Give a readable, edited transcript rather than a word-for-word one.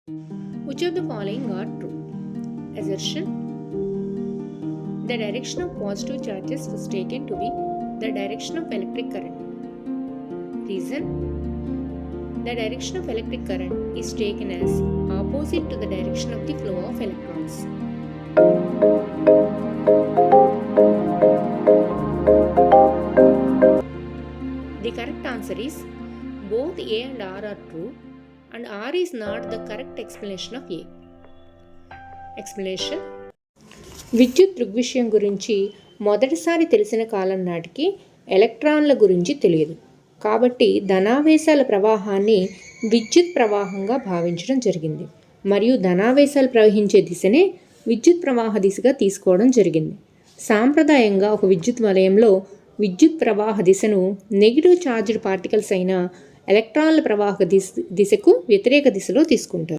Which of the following are true? Assertion: the direction of positive charges was taken to be the direction of electric current. Reason: the direction of electric current is taken as opposite to the direction of the flow of electrons. The correct answer is both A and R are true, and R is not the correct explanation of A. Explanation: విద్యుత్ దృగ్విషయం గురించి మొదటిసారి తెలిసిన కాలం నాటికి ఎలక్ట్రాన్ల గురించి తెలియదు. కాబట్టి ధనావేశాల ప్రవాహాన్ని విద్యుత్ ప్రవాహంగా భావించడం జరిగింది మరియు ధనావేశాలు ప్రవహించే దిశనే విద్యుత్ ప్రవాహ దిశగా తీసుకోవడం జరిగింది. సాంప్రదాయంగా ఒక విద్యుత్ వలయంలో విద్యుత్ ప్రవాహ దిశను నెగిటివ్ ఛార్జ్డ్ పార్టికల్స్ అయిన ఎలక్ట్రాన్ల ప్రవాహ దిశకు వ్యతిరేక దిశలో తీసుకుంటారు.